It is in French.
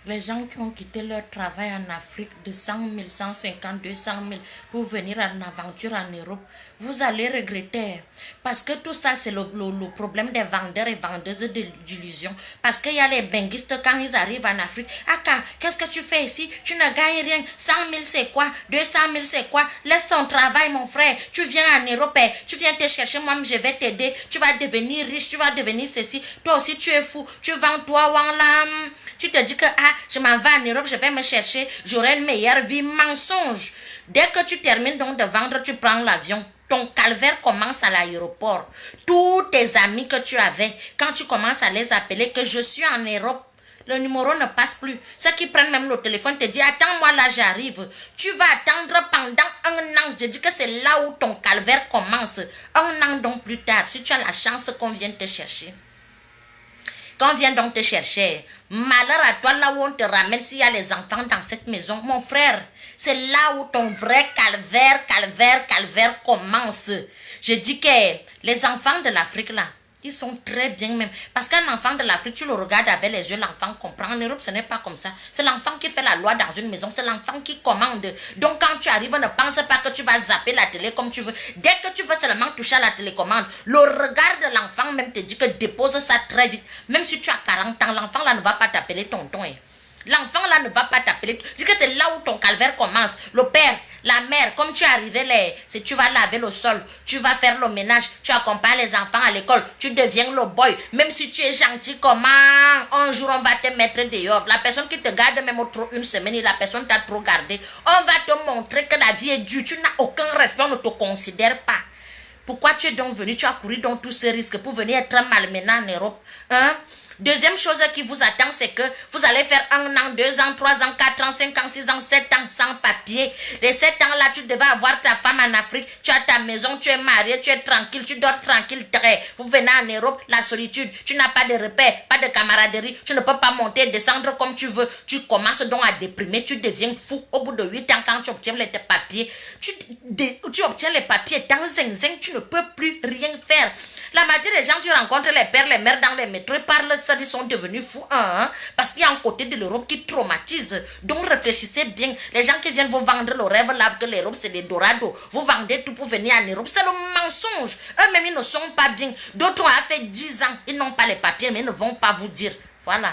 Les gens qui ont quitté leur travail en Afrique de 100 000, 150, 200 000 pour venir en aventure en Europe, vous allez regretter. Parce que tout ça, c'est le problème des vendeurs et vendeuses d'illusions. Parce qu'il y a les benguistes, quand ils arrivent en Afrique, Aka, qu'est-ce que tu fais ici? Tu ne gagnes rien. 100 000, c'est quoi? 200 000, c'est quoi? Laisse ton travail, mon frère. Tu viens en Europe, tu viens te chercher, moi, je vais t'aider. Tu vas devenir riche, tu vas devenir ceci. Toi aussi, tu es fou. Tu vends toi, Wanglam. Tu te dis que, je m'en vais en Europe, je vais me chercher, j'aurai une meilleure vie. Mensonge. Dès que tu termines donc de vendre, tu prends l'avion. Ton calvaire commence à l'aéroport. Tous tes amis que tu avais, quand tu commences à les appeler que je suis en Europe, le numéro ne passe plus. Ceux qui prennent même le téléphone te disent, attends-moi là, j'arrive. Tu vas attendre pendant un an. Je dis que c'est là où ton calvaire commence. Un an donc plus tard, si tu as la chance qu'on vienne te chercher. Qu'on vienne donc te chercher. Malheur à toi là où on te ramène s'il y a les enfants dans cette maison. Mon frère, c'est là où ton vrai calvaire commence. Je dis que les enfants de l'Afrique là, ils sont très bien même. Parce qu'un enfant de l'Afrique, tu le regardes avec les yeux, l'enfant comprend. En Europe, ce n'est pas comme ça. C'est l'enfant qui fait la loi dans une maison. C'est l'enfant qui commande. Donc, quand tu arrives, ne pense pas que tu vas zapper la télé comme tu veux. Dès que tu veux seulement toucher à la télécommande, le regard de l'enfant même te dit que dépose ça très vite. Même si tu as 40 ans, l'enfant là ne va pas t'appeler tonton. L'enfant là ne va pas t'appeler. Je dis que c'est là où ton calvaire commence. Le père, la mère, comme tu es arrivé, tu vas laver le sol, tu vas faire le ménage, tu accompagnes les enfants à l'école, tu deviens le boy. Même si tu es gentil, comment un jour on va te mettre dehors. La personne qui te garde même trop une semaine, la personne t'a trop gardé. On va te montrer que la vie est dure. Tu n'as aucun respect, on ne te considère pas. Pourquoi tu es donc venu, tu as couru dans tous ces risques pour venir être malmenant en Europe, hein? Deuxième chose qui vous attend, c'est que vous allez faire 1 an, 2 ans, 3 ans, 4 ans, 5 ans, 6 ans, 7 ans sans papier. Les 7 ans-là, tu devais avoir ta femme en Afrique, tu as ta maison, tu es marié, tu es tranquille, tu dors tranquille. Vous venez en Europe, la solitude, tu n'as pas de repères, pas de camaraderie, tu ne peux pas monter, descendre comme tu veux. Tu commences donc à déprimer, tu deviens fou. Au bout de 8 ans, quand tu obtiens les papiers, tu obtiens les papiers dans zinzin, tu ne peux plus rien faire. La majorité des gens, tu rencontres les pères, les mères dans les métros, ils parlent seuls, ils sont devenus fous, parce qu'il y a un côté de l'Europe qui traumatise. Donc réfléchissez bien. Les gens qui viennent vous vendre le rêve là, que l'Europe c'est des dorados, vous vendez tout pour venir en Europe, c'est le mensonge. Eux-mêmes, ils ne sont pas bien. D'autres ont fait 10 ans, ils n'ont pas les papiers, mais ils ne vont pas vous dire. Voilà.